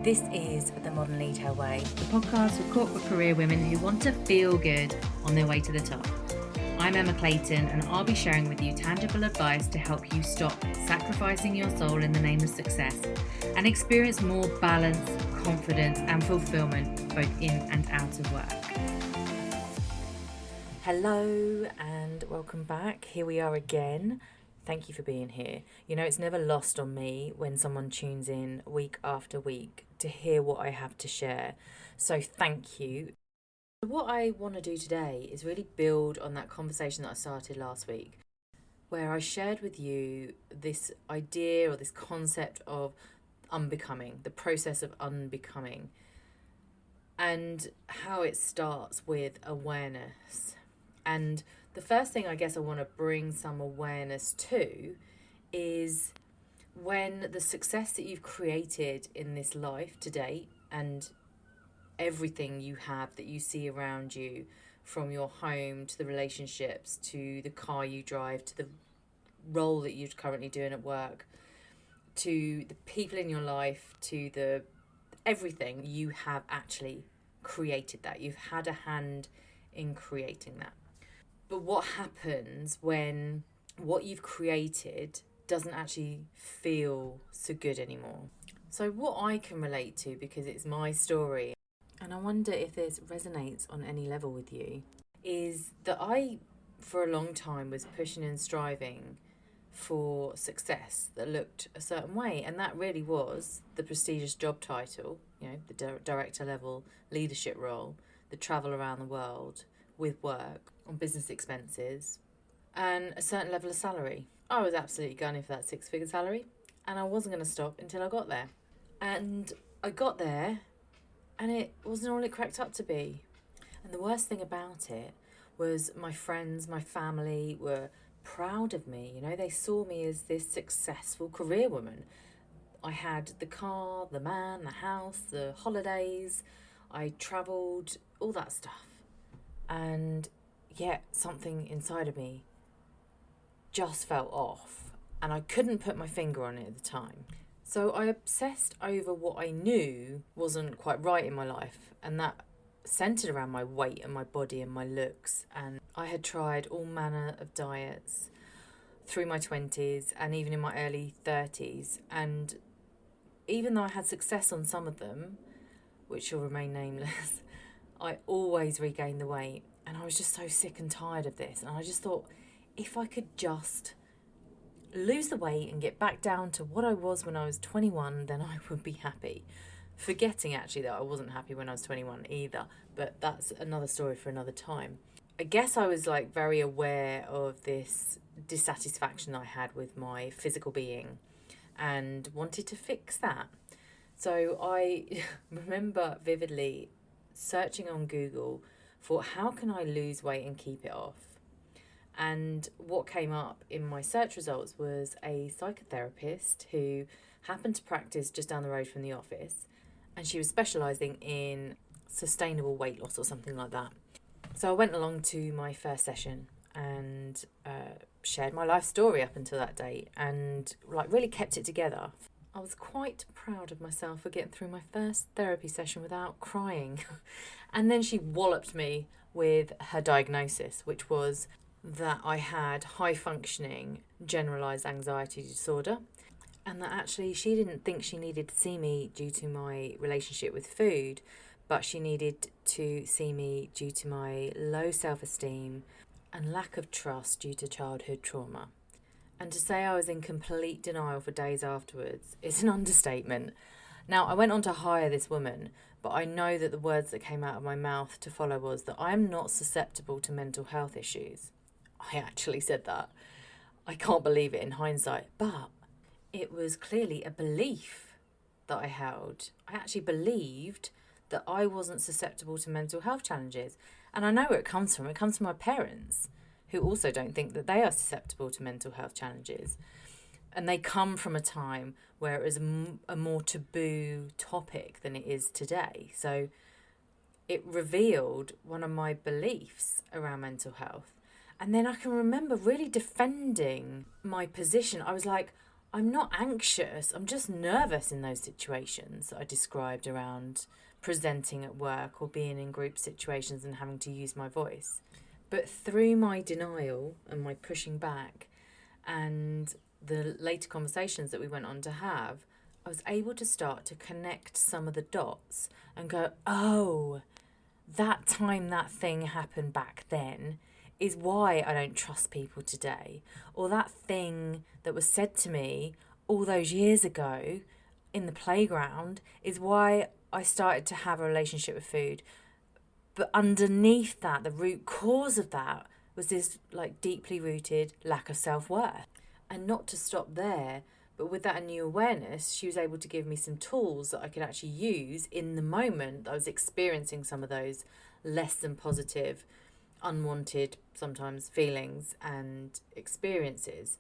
This is The Modern Lead Her Way. The podcast for corporate career women who want to feel good on their way to the top. I'm Emma Clayton, and I'll be sharing with you tangible advice to help you stop sacrificing your soul in the name of success and experience more balance, confidence and fulfilment both in and out of work. Hello and welcome back. Here we are again. Thank you for being here. You know, it's never lost on me when someone tunes in week after week to hear what I have to share. So thank you. What I want to do today is really build on that conversation that I started last week, where I shared with you this idea or this concept of unbecoming, the process of unbecoming, and how it starts with awareness. And the first thing I guess I want to bring some awareness to is when the success that you've created in this life to date and everything you have that you see around you, from your home to the relationships to the car you drive to the role that you're currently doing at work to the people in your life to the everything, you have actually created that. You've had a hand in creating that. But what happens when what you've created doesn't actually feel so good anymore? So what I can relate to, because it's my story, and I wonder if this resonates on any level with you, is that I, for a long time, was pushing and striving for success that looked a certain way. And that really was the prestigious job title, you know, the director level leadership role, the travel around the world with work on business expenses, and a certain level of salary. I was absolutely gunning for that 6-figure salary, and I wasn't going to stop until I got there. And I got there, and it wasn't all it cracked up to be. And the worst thing about it was my friends, my family were proud of me. You know, they saw me as this successful career woman. I had the car, the man, the house, the holidays. I travelled, all that stuff. And yet something inside of me just felt off, and I couldn't put my finger on it at the time. So I obsessed over what I knew wasn't quite right in my life, and that centered around my weight and my body and my looks. And I had tried all manner of diets through my 20s and even in my early 30s, and even though I had success on some of them, which shall remain nameless, I always regained the weight. And I was just so sick and tired of this. And I just thought, if I could just lose the weight and get back down to what I was when I was 21, then I would be happy. Forgetting actually that I wasn't happy when I was 21 either. But that's another story for another time. I guess I was like very aware of this dissatisfaction I had with my physical being and wanted to fix that. So I remember vividly searching on Google for how can I lose weight and keep it off. And what came up in my search results was a psychotherapist who happened to practice just down the road from the office, and she was specialising in sustainable weight loss or something like that. So I went along to my first session and shared my life story up until that date, and like really kept it together. I was quite proud of myself for getting through my first therapy session without crying. And then she walloped me with her diagnosis, which was that I had high functioning generalised anxiety disorder, and that actually she didn't think she needed to see me due to my relationship with food, but she needed to see me due to my low self-esteem and lack of trust due to childhood trauma. And to say I was in complete denial for days afterwards is an understatement. Now, I went on to hire this woman, but I know that the words that came out of my mouth to follow was that I am not susceptible to mental health issues. I actually said that. I can't believe it in hindsight, but it was clearly a belief that I held. I actually believed that I wasn't susceptible to mental health challenges. And I know where it comes from. It comes from my parents, who also don't think that they are susceptible to mental health challenges. And they come from a time where it was a more taboo topic than it is today. So it revealed one of my beliefs around mental health. And then I can remember really defending my position. I was like, I'm not anxious, I'm just nervous in those situations that I described around presenting at work or being in group situations and having to use my voice. But through my denial and my pushing back and the later conversations that we went on to have, I was able to start to connect some of the dots and go, oh, that time that thing happened back then is why I don't trust people today. Or that thing that was said to me all those years ago in the playground is why I started to have a relationship with food. But underneath that, the root cause of that was this like deeply rooted lack of self-worth. And not to stop there, but with that new awareness, she was able to give me some tools that I could actually use in the moment that I was experiencing some of those less than positive, unwanted sometimes feelings and experiences.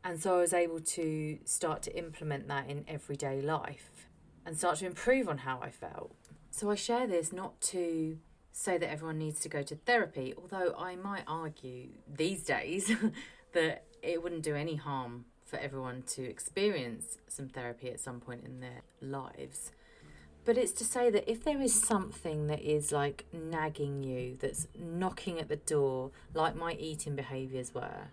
And so I was able to start to implement that in everyday life and start to improve on how I felt. So I share this not to say that everyone needs to go to therapy, although I might argue these days that it wouldn't do any harm for everyone to experience some therapy at some point in their lives. But it's to say that if there is something that is like nagging you, that's knocking at the door, like my eating behaviours were,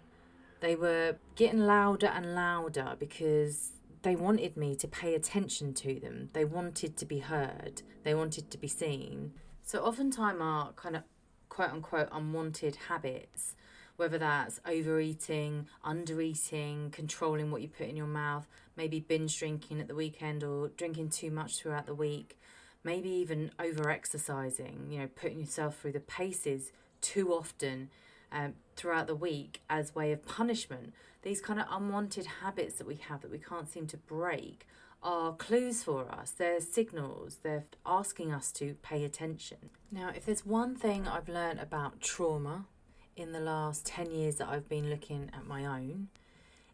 they were getting louder and louder because they wanted me to pay attention to them. They wanted to be heard. They wanted to be seen. So oftentimes our kind of quote unquote unwanted habits, whether that's overeating, undereating, controlling what you put in your mouth, maybe binge drinking at the weekend or drinking too much throughout the week, maybe even over-exercising, putting yourself through the paces too often throughout the week as way of punishment. These kind of unwanted habits that we have that we can't seem to break are clues for us. They're signals. They're asking us to pay attention. Now, if there's one thing I've learned about trauma in the last 10 years that I've been looking at my own,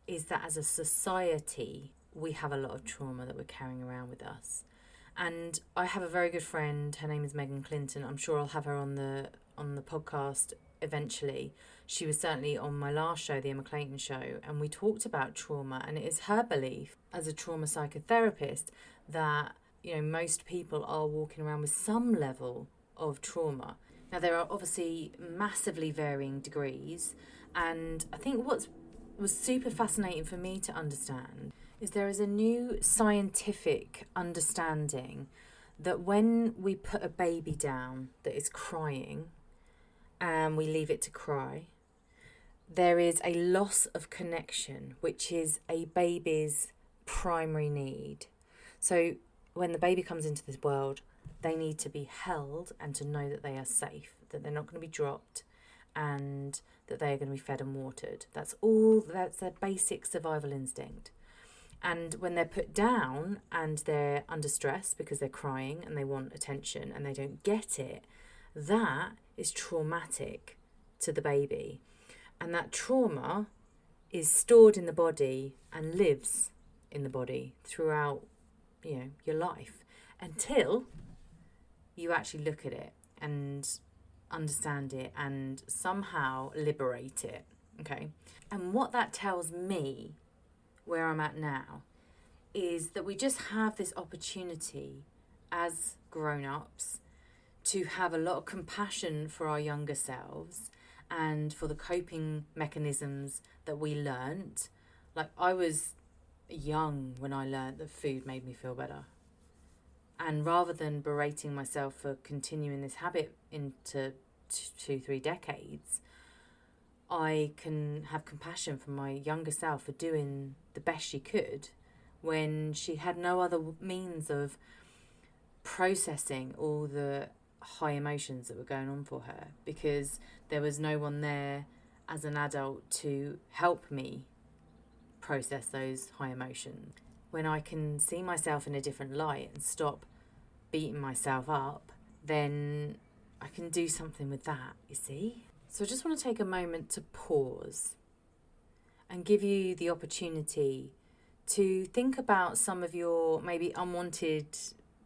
is that as a society, we have a lot of trauma that we're carrying around with us. And I have a very good friend, her name is Megan Clinton. I'm sure I'll have her on the podcast eventually. She was certainly on my last show, the Emma Clayton show, and we talked about trauma. And it is her belief as a trauma psychotherapist that, most people are walking around with some level of trauma. Now, there are obviously massively varying degrees, and I think what was super fascinating for me to understand is there is a new scientific understanding that when we put a baby down that is crying and we leave it to cry, there is a loss of connection, which is a baby's primary need. So when the baby comes into this world, they need to be held and to know that they are safe, that they're not going to be dropped, and that they are going to be fed and watered. That's their basic survival instinct. And when they're put down and they're under stress because they're crying and they want attention and they don't get it, that is traumatic to the baby. And that trauma is stored in the body and lives in the body throughout, your life until you actually look at it and understand it and somehow liberate it, okay? And what that tells me, where I'm at now, is that we just have this opportunity as grown-ups to have a lot of compassion for our younger selves and for the coping mechanisms that we learnt. Like, I was young when I learnt that food made me feel better. And rather than berating myself for continuing this habit into 2-3 decades, I can have compassion for my younger self for doing the best she could when she had no other means of processing all the high emotions that were going on for her, because there was no one there as an adult to help me process those high emotions. When I can see myself in a different light and stop beating myself up, then I can do something with that, you see? So I just want to take a moment to pause and give you the opportunity to think about some of your maybe unwanted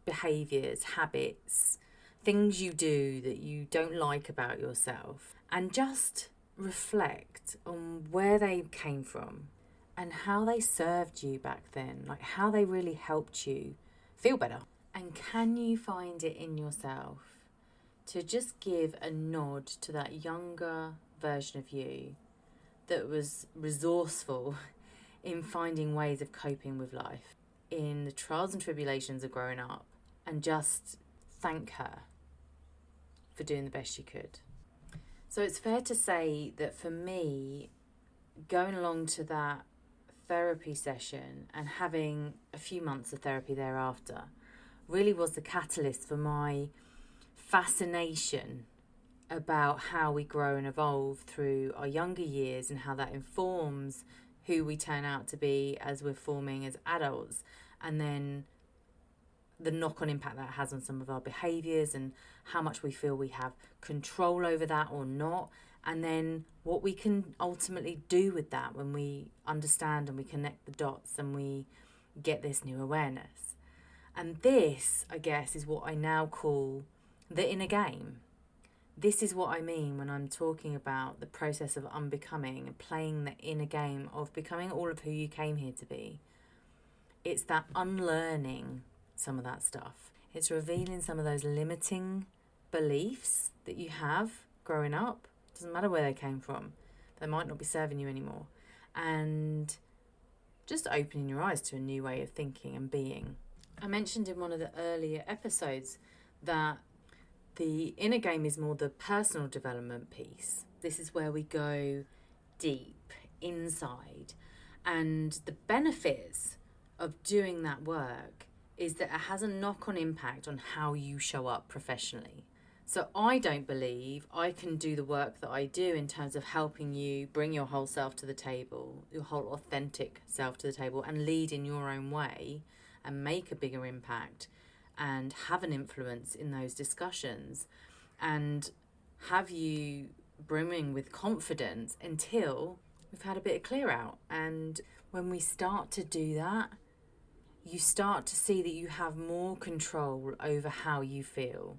behaviours, habits, things you do that you don't like about yourself, and just reflect on where they came from and how they served you back then, like how they really helped you feel better. And can you find it in yourself to just give a nod to that younger version of you that was resourceful in finding ways of coping with life, in the trials and tribulations of growing up, and just thank her for doing the best she could? So it's fair to say that for me, going along to that therapy session and having a few months of therapy thereafter really was the catalyst for my fascination about how we grow and evolve through our younger years and how that informs who we turn out to be as we're forming as adults, and then the knock-on impact that has on some of our behaviours and how much we feel we have control over that or not, and then what we can ultimately do with that when we understand and we connect the dots and we get this new awareness. And this, I guess, is what I now call the inner game. This is what I mean when I'm talking about the process of unbecoming and playing the inner game of becoming all of who you came here to be. It's that unlearning some of that stuff. It's revealing some of those limiting beliefs that you have growing up. Doesn't matter where they came from. They might not be serving you anymore. And just opening your eyes to a new way of thinking and being. I mentioned in one of the earlier episodes that the inner game is more the personal development piece. This is where we go deep inside. And the benefits of doing that work is that it has a knock-on impact on how you show up professionally. So I don't believe I can do the work that I do in terms of helping you bring your whole self to the table, your whole authentic self to the table, and lead in your own way and make a bigger impact and have an influence in those discussions and have you brimming with confidence until we've had a bit of clear out. And when we start to do that, you start to see that you have more control over how you feel.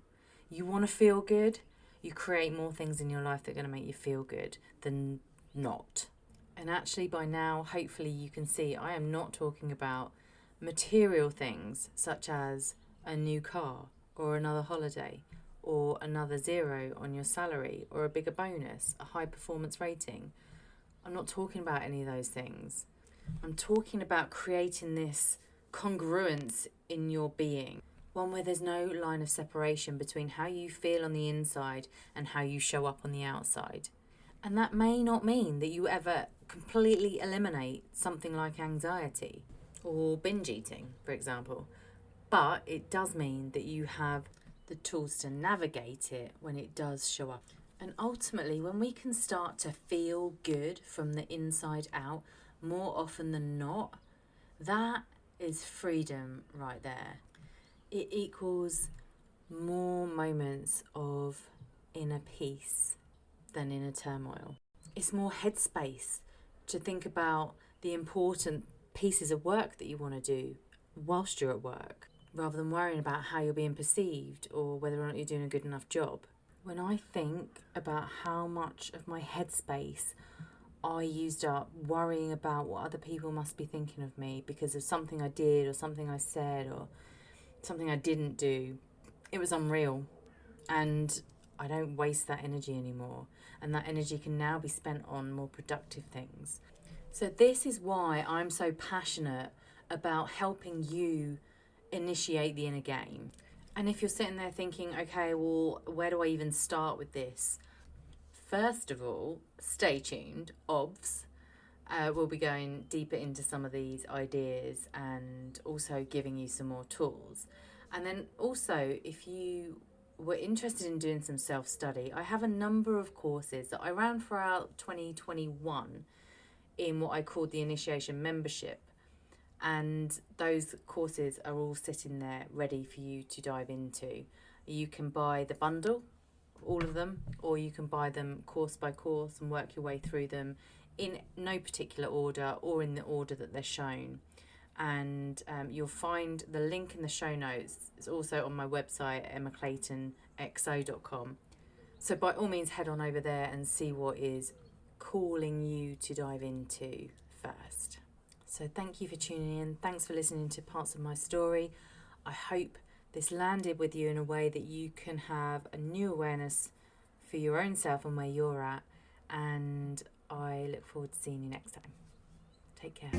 You want to feel good, you create more things in your life that are going to make you feel good than not. And actually by now, hopefully you can see I am not talking about material things such as a new car or another holiday or another zero on your salary or a bigger bonus, a high performance rating. I'm not talking about any of those things. I'm talking about creating this congruence in your being, one where there's no line of separation between how you feel on the inside and how you show up on the outside. And that may not mean that you ever completely eliminate something like anxiety or binge eating, for example. But it does mean that you have the tools to navigate it when it does show up. And ultimately, when we can start to feel good from the inside out, more often than not, that is freedom right there. It equals more moments of inner peace than inner turmoil. It's more headspace to think about the important pieces of work that you want to do whilst you're at work, rather than worrying about how you're being perceived or whether or not you're doing a good enough job. When I think about how much of my headspace I used up worrying about what other people must be thinking of me because of something I did or something I said or something I didn't do, it was unreal. And I don't waste that energy anymore. And that energy can now be spent on more productive things. So this is why I'm so passionate about helping you initiate the inner game. And if you're sitting there thinking, okay, well, where do I even start with this? First of all, stay tuned, obvs. We'll be going deeper into some of these ideas and also giving you some more tools. And then also, if you were interested in doing some self-study, I have a number of courses that I ran throughout 2021 in what I called the Initiation Membership. And those courses are all sitting there ready for you to dive into. You can buy the bundle, all of them, or you can buy them course by course and work your way through them in no particular order or in the order that they're shown. And you'll find the link in the show notes. It's also on my website, emmaclaytonxo.com. So by all means, head on over there and see what is calling you to dive into first. So thank you for tuning in. Thanks for listening to parts of my story. I hope this landed with you in a way that you can have a new awareness for your own self and where you're at. And I look forward to seeing you next time. Take care.